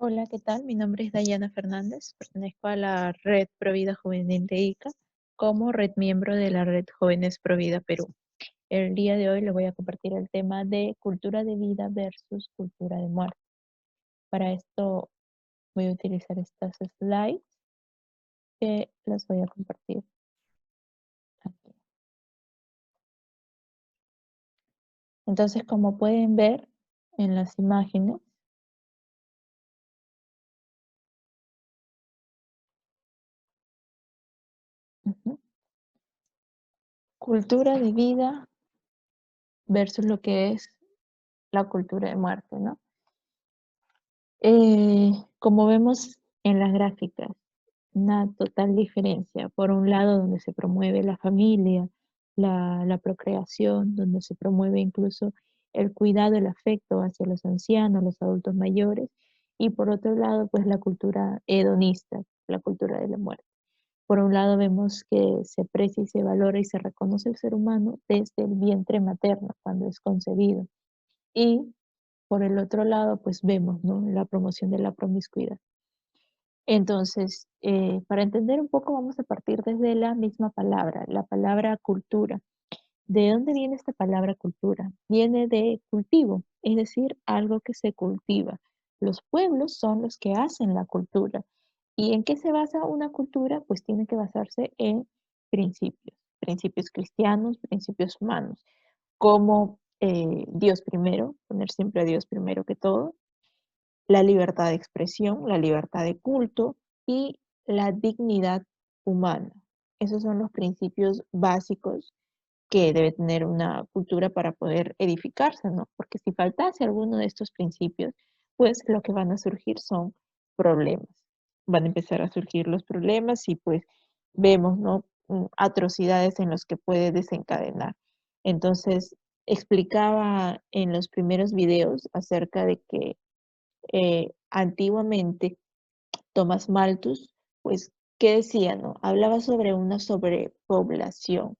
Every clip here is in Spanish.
Hola, ¿qué tal? Mi nombre es Dayana Fernández, pertenezco a la Red Provida Juvenil de ICA como red miembro de la Red Jóvenes Provida Perú. El día de hoy le voy a compartir el tema de cultura de vida versus cultura de muerte. Para esto voy a utilizar estas slides que las voy a compartir aquí. Entonces, como pueden ver en las imágenes, ujú, cultura de vida versus lo que es la cultura de muerte, ¿no? Como vemos en las gráficas, una total diferencia. Por un lado, donde se promueve la familia, la procreación, donde se promueve incluso el cuidado, el afecto hacia los ancianos, los adultos mayores, y por otro lado, pues la cultura hedonista, la cultura de la muerte. Por un lado, vemos que se aprecia y se valora y se reconoce el ser humano desde el vientre materno, cuando es concebido. Y por el otro lado, pues vemos, ¿no?, la promoción de la promiscuidad. Entonces, para entender un poco, vamos a partir desde la misma palabra, la palabra cultura. ¿De dónde viene esta palabra cultura? Viene de cultivo, es decir, algo que se cultiva. Los pueblos son los que hacen la cultura. ¿Y en qué se basa una cultura? Pues tiene que basarse en principios, principios cristianos, principios humanos, como Dios primero, poner siempre a Dios primero que todo, la libertad de expresión, la libertad de culto y la dignidad humana. Esos son los principios básicos que debe tener una cultura para poder edificarse, ¿no? Porque si faltase alguno de estos principios, pues lo que van a surgir son problemas. Van a empezar a surgir los problemas y pues vemos, ¿no?, atrocidades en los que puede desencadenar. Entonces, explicaba en los primeros videos acerca de que antiguamente Thomas Malthus, pues, ¿qué decía, no? Hablaba sobre una sobrepoblación,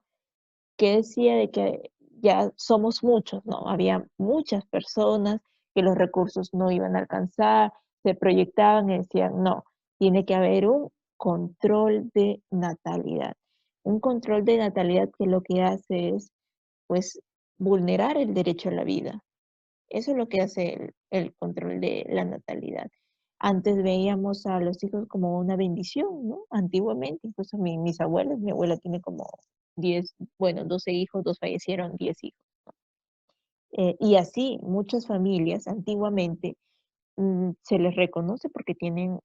que decía de que ya somos muchos, ¿no? Había muchas personas que los recursos no iban a alcanzar, se proyectaban y decían, no, tiene que haber un control de natalidad. Un control de natalidad que lo que hace es, pues, vulnerar el derecho a la vida. Eso es lo que hace el control de la natalidad. Antes veíamos a los hijos como una bendición, ¿no? Antiguamente, incluso mis abuelos, mi abuela tiene como 10, bueno, 12 hijos, dos fallecieron, 10 hijos. Y así, muchas familias antiguamente se les reconoce porque tienen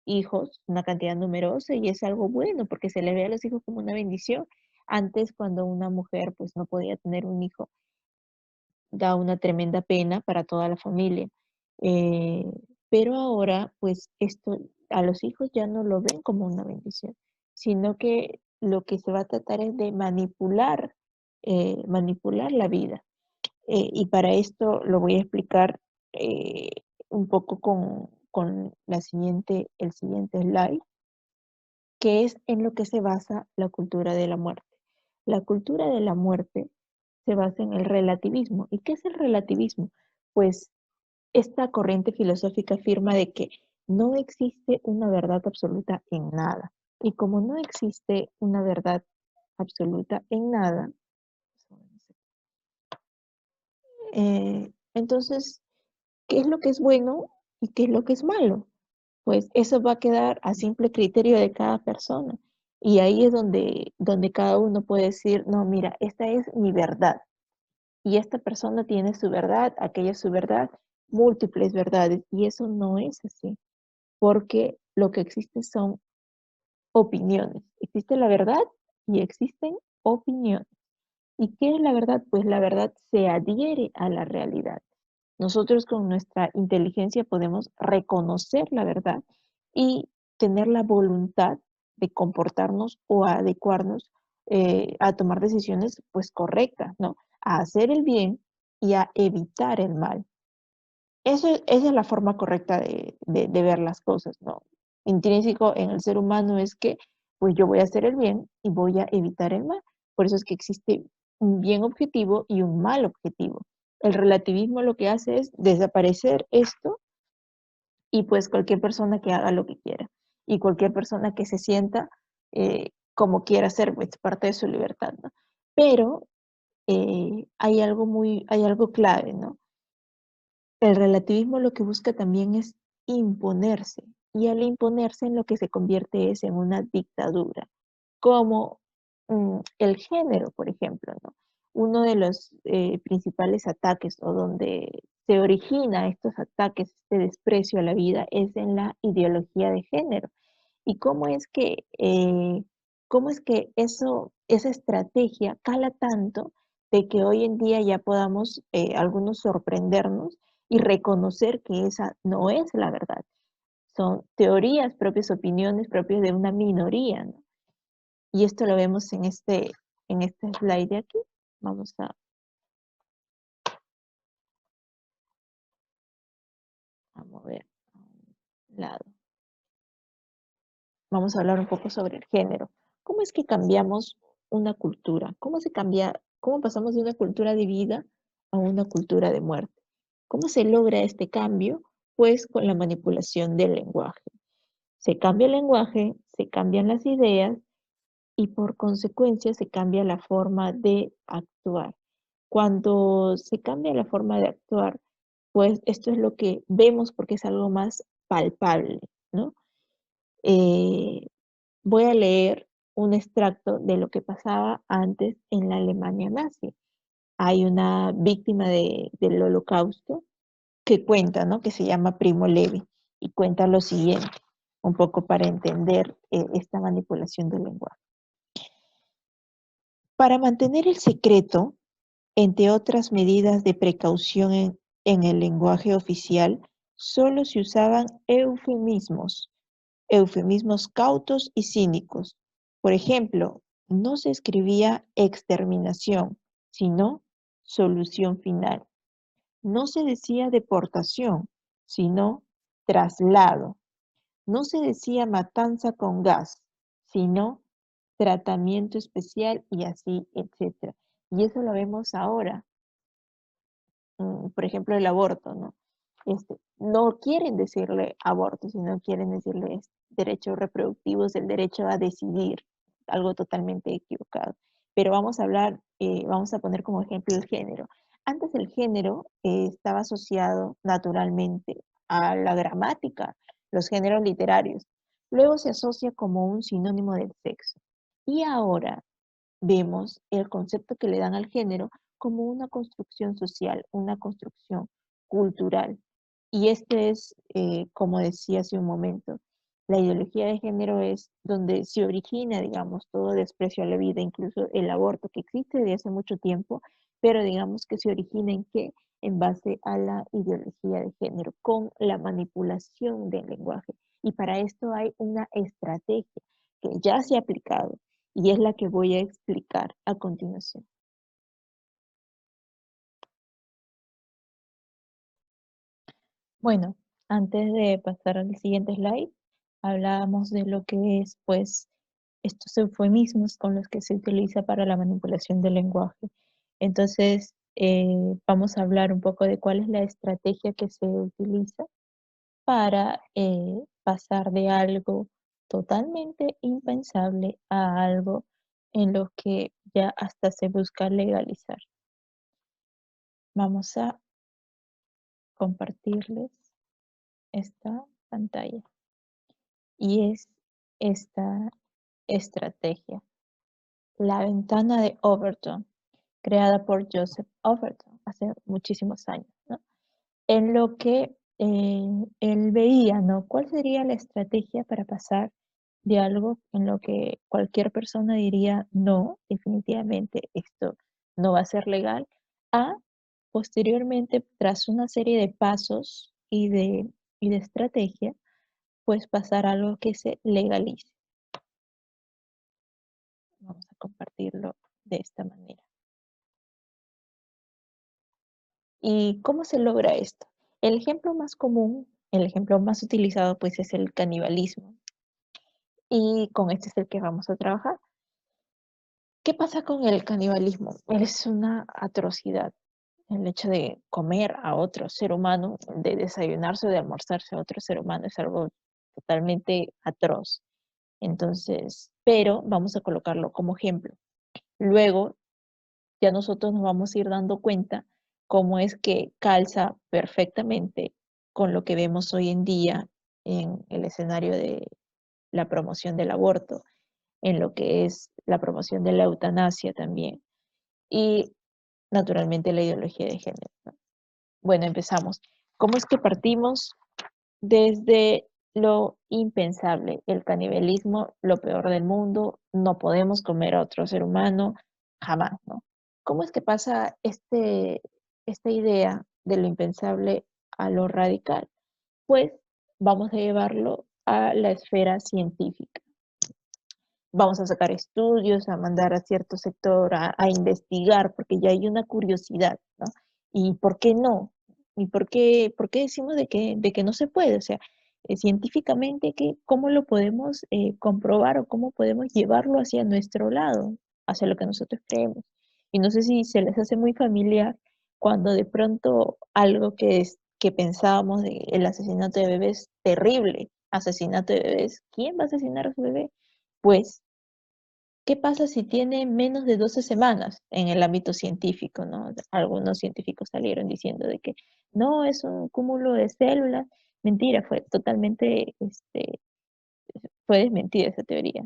hijos, una cantidad numerosa, y es algo bueno porque se le ve a los hijos como una bendición. Antes, cuando una mujer pues no podía tener un hijo, da una tremenda pena para toda la familia. Eh, pero ahora, pues esto, a los hijos ya no lo ven como una bendición, sino que lo que se va a tratar es de manipular la vida. Y para esto lo voy a explicar eh, un poco con el siguiente slide, que es en lo que se basa la cultura de la muerte. La cultura de la muerte se basa en el relativismo. ¿Y qué es el relativismo? Pues esta corriente filosófica afirma de que no existe una verdad absoluta en nada. Y como no existe una verdad absoluta en nada, entonces, ¿qué es lo que es bueno y qué es lo que es malo? Pues eso va a quedar a simple criterio de cada persona. Y ahí es donde cada uno puede decir, no, mira, esta es mi verdad. Y esta persona tiene su verdad, aquella es su verdad, múltiples verdades. Y eso no es así, porque lo que existe son opiniones. Existe la verdad y existen opiniones. ¿Y qué es la verdad? Pues la verdad se adhiere a la realidad. Nosotros con nuestra inteligencia podemos reconocer la verdad y tener la voluntad de comportarnos o adecuarnos a tomar decisiones pues correctas, ¿no? A hacer el bien y a evitar el mal. Esa es la forma correcta de ver las cosas, ¿no? Intrínseco en el ser humano es que pues yo voy a hacer el bien y voy a evitar el mal. Por eso es que existe un bien objetivo y un mal objetivo. El relativismo lo que hace es desaparecer esto y pues cualquier persona que haga lo que quiera y cualquier persona que se sienta como quiera ser, pues parte de su libertad, ¿no? Pero hay algo clave, ¿no? El relativismo lo que busca también es imponerse, y al imponerse en lo que se convierte es en una dictadura, como el género, por ejemplo, ¿no? Uno de los principales ataques o donde se origina estos ataques, este desprecio a la vida, es en la ideología de género. ¿Y cómo es que esa estrategia cala tanto de que hoy en día ya podamos algunos sorprendernos y reconocer que esa no es la verdad? Son teorías, propias opiniones propias de una minoría, ¿no? Y esto lo vemos en este slide de aquí. Vamos a mover a un lado. Vamos a hablar un poco sobre el género. ¿Cómo es que cambiamos una cultura? Cómo pasamos de una cultura de vida a una cultura de muerte? ¿Cómo se logra este cambio? Pues con la manipulación del lenguaje. Se cambia el lenguaje, se cambian las ideas y por consecuencia se cambia la forma de actuar. Cuando se cambia la forma de actuar, pues esto es lo que vemos porque es algo más palpable, ¿no? Eh, Voy a leer un extracto de lo que pasaba antes en la Alemania nazi. Hay una víctima del Holocausto que cuenta, ¿no? Que se llama Primo Levi y cuenta lo siguiente, un poco para entender esta manipulación del lenguaje. Para mantener el secreto, entre otras medidas de precaución en el lenguaje oficial, solo se usaban eufemismos cautos y cínicos. Por ejemplo, no se escribía exterminación, sino solución final. No se decía deportación, sino traslado. No se decía matanza con gas, sino tratamiento especial y así, etcétera. Y eso lo vemos ahora. Por ejemplo, el aborto, ¿no? No quieren decirle aborto, sino quieren decirle derechos reproductivos, el derecho a decidir, algo totalmente equivocado. Pero vamos a poner como ejemplo el género. Antes el género estaba asociado naturalmente a la gramática, los géneros literarios. Luego se asocia como un sinónimo del sexo. Y ahora vemos el concepto que le dan al género como una construcción social, una construcción cultural. Y este es, como decía hace un momento, la ideología de género es donde se origina, digamos, todo desprecio a la vida, incluso el aborto que existe desde hace mucho tiempo, pero digamos que se origina en qué? En base a la ideología de género, con la manipulación del lenguaje. Y para esto hay una estrategia que ya se ha aplicado y es la que voy a explicar a continuación. Bueno, antes de pasar al siguiente slide, hablábamos de lo que es, pues, estos eufemismos con los que se utiliza para la manipulación del lenguaje. Entonces, vamos a hablar un poco de cuál es la estrategia que se utiliza para pasar de algo totalmente impensable a algo en lo que ya hasta se busca legalizar. Vamos a compartirles esta pantalla y es esta estrategia, la ventana de Overton, creada por Joseph Overton hace muchísimos años, ¿no? En lo que él veía, ¿no? ¿Cuál sería la estrategia para pasar de algo en lo que cualquier persona diría, no, definitivamente esto no va a ser legal, a posteriormente, tras una serie de pasos y de estrategia, pues pasar a algo que se legalice? Vamos a compartirlo de esta manera. ¿Y cómo se logra esto? El ejemplo más común, el ejemplo más utilizado, pues es el canibalismo. Y con este es el que vamos a trabajar. ¿Qué pasa con el canibalismo? Es una atrocidad. El hecho de comer a otro ser humano, de desayunarse o de almorzarse a otro ser humano es algo totalmente atroz. Entonces, pero vamos a colocarlo como ejemplo. Luego, ya nosotros nos vamos a ir dando cuenta cómo es que calza perfectamente con lo que vemos hoy en día en el escenario de la promoción del aborto, en lo que es la promoción de la eutanasia también, y naturalmente la ideología de género, ¿no? Bueno, empezamos. ¿Cómo es que partimos desde lo impensable? El canibalismo, lo peor del mundo, no podemos comer a otro ser humano, jamás, ¿no? ¿Cómo es que pasa esta idea de lo impensable a lo radical? Pues vamos a llevarlo a la esfera científica. Vamos a sacar estudios, a mandar a cierto sector a investigar, porque ya hay una curiosidad, ¿no? ¿Y por qué no? ¿Y por qué decimos de que no se puede? O sea, científicamente, ¿cómo lo podemos comprobar o cómo podemos llevarlo hacia nuestro lado, hacia lo que nosotros creemos? Y no sé si se les hace muy familiar cuando de pronto algo que pensábamos de el asesinato de bebés terrible, asesinato de bebés, ¿quién va a asesinar a su bebé? Pues, ¿qué pasa si tiene menos de 12 semanas en el ámbito científico, ¿no? Algunos científicos salieron diciendo de que no, es un cúmulo de células. Mentira, fue totalmente, fue desmentida esa teoría,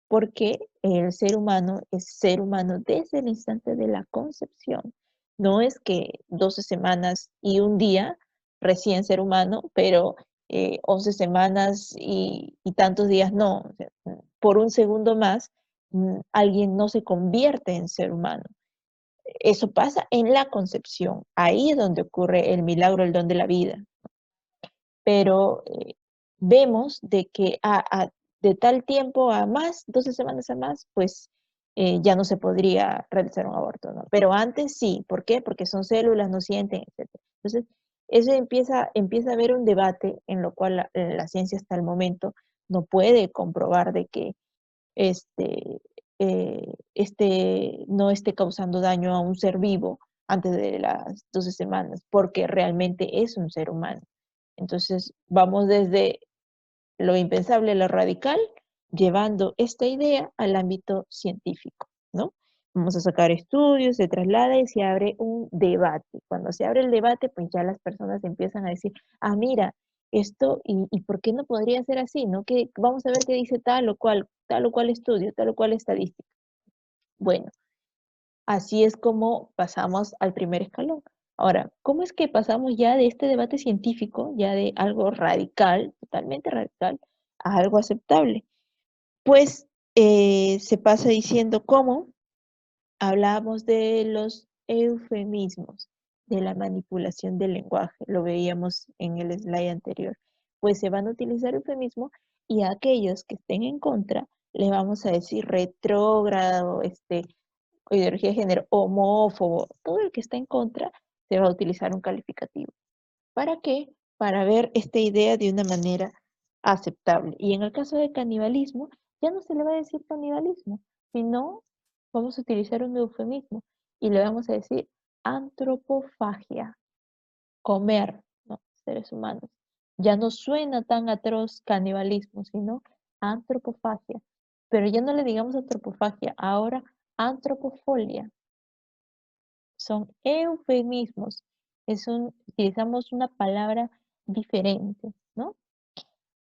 porque el ser humano es ser humano desde el instante de la concepción. No es que 12 semanas y un día recién ser humano, pero 11 semanas y tantos días no. O sea, por un segundo más, alguien no se convierte en ser humano. Eso pasa en la concepción. Ahí es donde ocurre el milagro, el don de la vida. Pero vemos de que de tal tiempo a más, 12 semanas a más, pues ya no se podría realizar un aborto, ¿no? Pero antes sí, ¿por qué? Porque son células, no sienten, etcétera. Entonces, eso empieza a haber un debate en lo cual la ciencia hasta el momento no puede comprobar de que este, no esté causando daño a un ser vivo antes de las 12 semanas, porque realmente es un ser humano. Entonces, vamos desde lo impensable a lo radical, llevando esta idea al ámbito científico, ¿no? Vamos a sacar estudios, se traslada y se abre un debate. Cuando se abre el debate, pues ya las personas empiezan a decir, ah, mira, esto, y por qué no podría ser así, ¿no? Que vamos a ver qué dice tal o cual estudio, tal o cual estadística. Bueno, así es como pasamos al primer escalón. Ahora, ¿cómo es que pasamos ya de este debate científico, ya de algo radical, totalmente radical, a algo aceptable? Pues se pasa diciendo cómo hablábamos de los eufemismos, de la manipulación del lenguaje, lo veíamos en el slide anterior. Pues se van a utilizar eufemismos y a aquellos que estén en contra le vamos a decir retrógrado, o ideología de género, homófobo, todo el que está en contra se va a utilizar un calificativo. ¿Para qué? Para ver esta idea de una manera aceptable. Y en el caso de canibalismo, ya no se le va a decir canibalismo, sino vamos a utilizar un eufemismo y le vamos a decir antropofagia, comer, ¿no? Seres humanos. Ya no suena tan atroz canibalismo, sino antropofagia. Pero ya no le digamos antropofagia, ahora antropofolia. Son eufemismos. Utilizamos una palabra diferente, ¿no?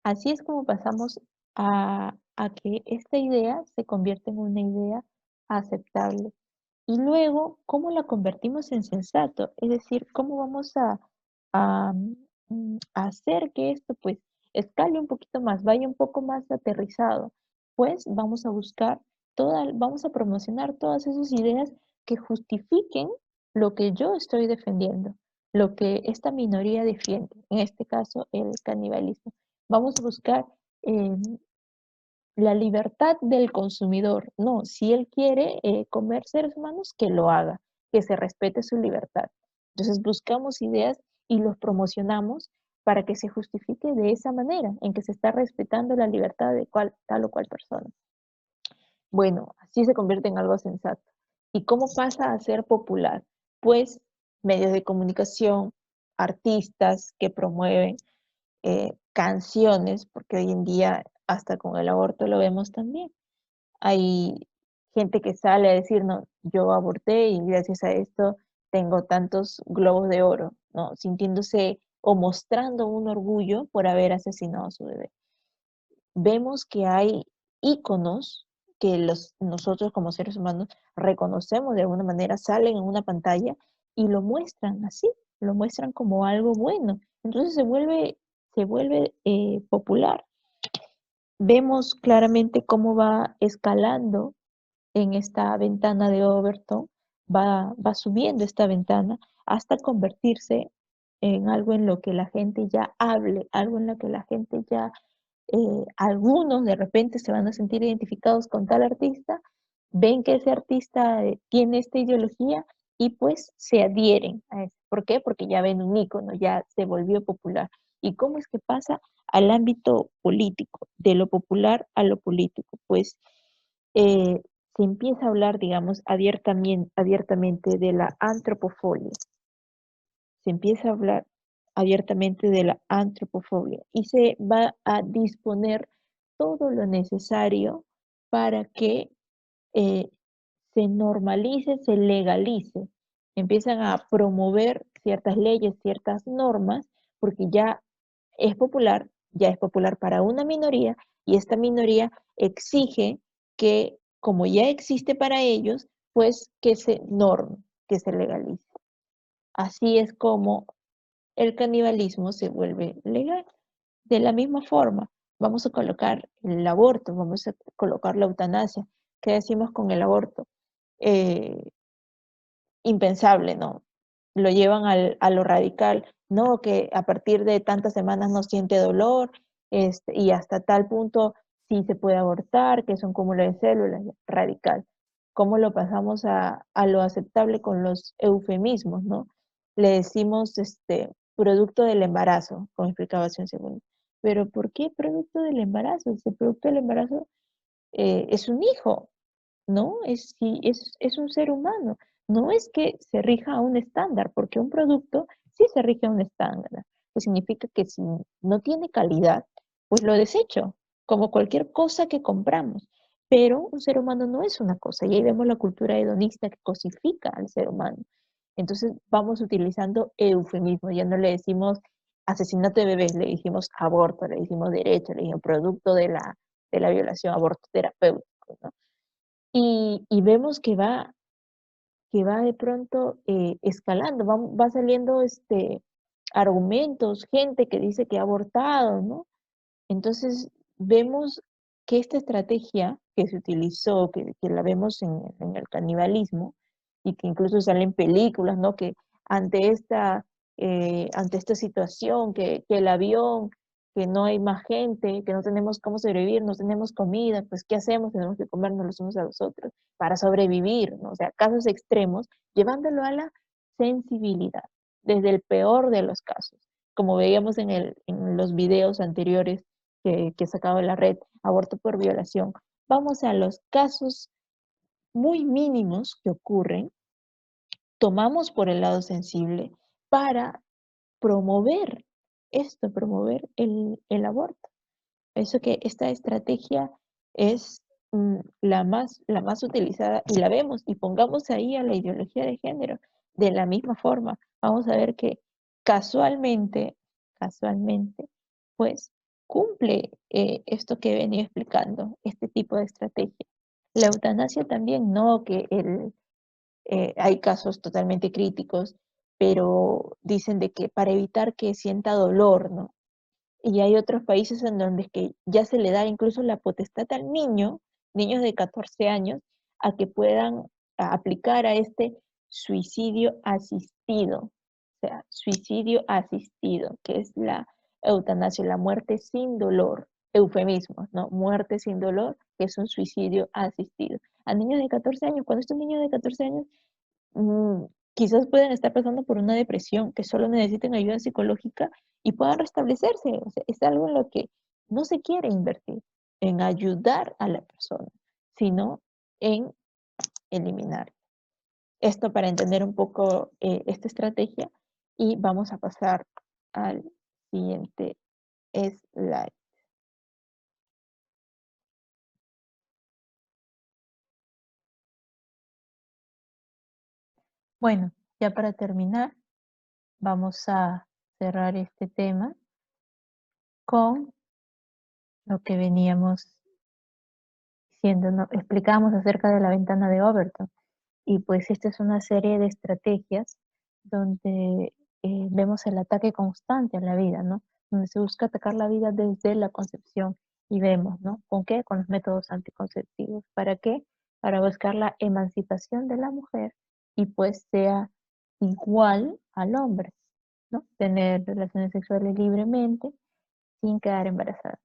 Así es como pasamos a que esta idea se convierte en una idea aceptable. Y luego, ¿cómo la convertimos en sensato? Es decir, ¿cómo vamos a, a hacer que esto pues escale un poquito más, vaya un poco más aterrizado? Pues vamos a buscar vamos a promocionar todas esas ideas que justifiquen lo que yo estoy defendiendo, lo que esta minoría defiende, en este caso el canibalismo. Vamos a buscar eh, la libertad del consumidor. No, si él quiere comer seres humanos, que lo haga, que se respete su libertad. Entonces buscamos ideas y los promocionamos para que se justifique de esa manera, en que se está respetando la libertad de tal o cual persona. Bueno, así se convierte en algo sensato. ¿Y cómo pasa a ser popular? Pues medios de comunicación, artistas que promueven canciones, porque hoy en día hasta con el aborto lo vemos también. Hay gente que sale a decir, no, yo aborté y gracias a esto tengo tantos globos de oro, ¿no? Sintiéndose o mostrando un orgullo por haber asesinado a su bebé. Vemos que hay íconos que nosotros como seres humanos reconocemos de alguna manera, salen en una pantalla y lo muestran así, lo muestran como algo bueno. Entonces se vuelve popular. Vemos claramente cómo va escalando en esta ventana de Overton, va subiendo esta ventana hasta convertirse en algo en lo que la gente ya hable, algo en lo que la gente ya, algunos de repente se van a sentir identificados con tal artista, ven que ese artista tiene esta ideología y pues se adhieren a eso. ¿Por qué? Porque ya ven un ícono, ya se volvió popular. ¿Y cómo es que pasa al ámbito político, de lo popular a lo político? Pues eh, se empieza a hablar, digamos, abiertamente de la antropofobia. Se empieza a hablar abiertamente de la antropofobia y se va a disponer todo lo necesario para que eh, se normalice, se legalice. Empiezan a promover ciertas leyes, ciertas normas, porque ya es popular para una minoría y esta minoría exige que, como ya existe para ellos, pues que se norme, que se legalice. Así es como el canibalismo se vuelve legal. De la misma forma, vamos a colocar el aborto, vamos a colocar la eutanasia. ¿Qué decimos con el aborto? Eh, Impensable, ¿no? Lo llevan a lo radical, no, que a partir de tantas semanas no siente dolor, y hasta tal punto sí se puede abortar, que es un cúmulo de células, radical. ¿Cómo lo pasamos a lo aceptable con los eufemismos, ¿no? Le decimos producto del embarazo, como explicaba hace un segundo. Pero ¿por qué producto del embarazo? Si el producto del embarazo es un hijo, ¿no? Es un ser humano. No es que se rija a un estándar, porque un producto sí se rige a un estándar. Que significa que si no tiene calidad, pues lo desecho, como cualquier cosa que compramos. Pero un ser humano no es una cosa, y ahí vemos la cultura hedonista que cosifica al ser humano. Entonces vamos utilizando eufemismos, ya no le decimos asesinato de bebés, le decimos aborto, le decimos derecho, le decimos producto de la violación, aborto terapéutico, ¿no? Y vemos que va de pronto escalando, va saliendo argumentos, gente que dice que ha abortado, ¿no? Entonces vemos que esta estrategia que se utilizó, que la vemos en el canibalismo, y que incluso salen películas, ¿no? Que ante esta situación, que el avión, que no hay más gente, que no tenemos cómo sobrevivir, no tenemos comida, pues ¿qué hacemos? Tenemos que comernos los unos a los otros para sobrevivir, ¿no? O sea, casos extremos, llevándolo a la sensibilidad, desde el peor de los casos, como veíamos en los videos anteriores que sacaba la red, aborto por violación. Vamos a los casos muy mínimos que ocurren, tomamos por el lado sensible para promover promover el aborto. Eso que esta estrategia es la más utilizada y la vemos y pongamos ahí a la ideología de género de la misma forma. Vamos a ver que casualmente, pues cumple esto que he venido explicando, este tipo de estrategia. La eutanasia también, no, que hay casos totalmente críticos, pero dicen de que para evitar que sienta dolor, ¿no? Y hay otros países en donde es que ya se le da incluso la potestad al niño, niños de 14 años, a que puedan aplicar a este suicidio asistido. O sea, suicidio asistido, que es la eutanasia, la muerte sin dolor, eufemismo, ¿no? Muerte sin dolor, que es un suicidio asistido. A niños de 14 años, cuando estos niños de 14 años mm, quizás pueden estar pasando por una depresión, que solo necesiten ayuda psicológica y puedan restablecerse. O sea, es algo en lo que no se quiere invertir, en ayudar a la persona, sino en eliminar. Esto para entender un poco esta estrategia y vamos a pasar al siguiente slide. Bueno, ya para terminar, vamos a cerrar este tema con lo que veníamos diciendo, ¿no? Explicamos acerca de la ventana de Overton. Y pues esta es una serie de estrategias donde vemos el ataque constante a la vida, ¿no? Donde se busca atacar la vida desde la concepción y vemos, ¿no? ¿Con qué? Con los métodos anticonceptivos. ¿Para qué? Para buscar la emancipación de la mujer y pues sea igual al hombre, ¿no? Tener relaciones sexuales libremente sin quedar embarazada.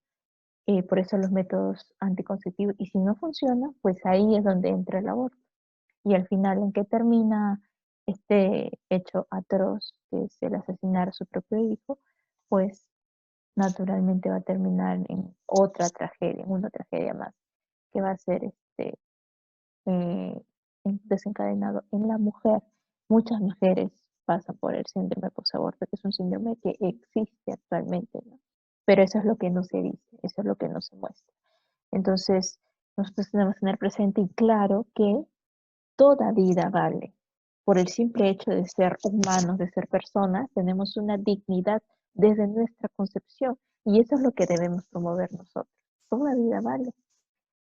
Por eso los métodos anticonceptivos. Y si no funciona, pues ahí es donde entra el aborto. Y al final, ¿en qué termina este hecho atroz, que es el asesinar a su propio hijo? Pues naturalmente va a terminar en otra tragedia, en una tragedia más, que va a ser eh, desencadenado en la mujer. Muchas mujeres pasan por el síndrome posaborto, que es un síndrome que existe actualmente, ¿no? Pero eso es lo que no se dice, eso es lo que no se muestra. Entonces, nosotros tenemos que tener presente y claro que toda vida vale. Por el simple hecho de ser humanos, de ser personas, tenemos una dignidad desde nuestra concepción y eso es lo que debemos promover nosotros. Toda vida vale.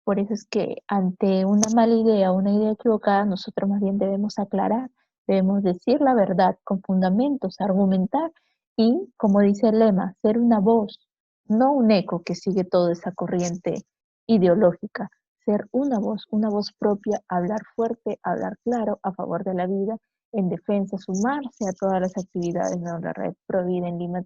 Por eso es que ante una mala idea, una idea equivocada, nosotros más bien debemos aclarar, debemos decir la verdad con fundamentos, argumentar y, como dice el lema, ser una voz, no un eco que sigue toda esa corriente ideológica, ser una voz propia, hablar fuerte, hablar claro a favor de la vida, en defensa, sumarse a todas las actividades de la red Provida en Lima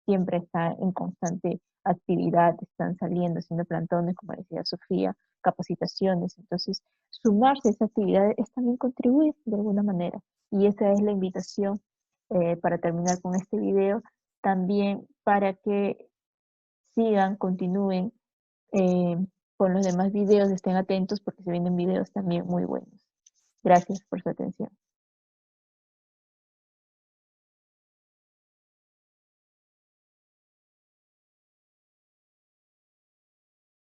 siempre está en constante actividad, están saliendo, haciendo plantones, como decía Sofía, capacitaciones. Entonces, sumarse a esa actividad es también contribuir de alguna manera. Y esa es la invitación para terminar con este video, también para que sigan, continúen eh, con los demás videos, estén atentos porque se vienen videos también muy buenos. Gracias por su atención.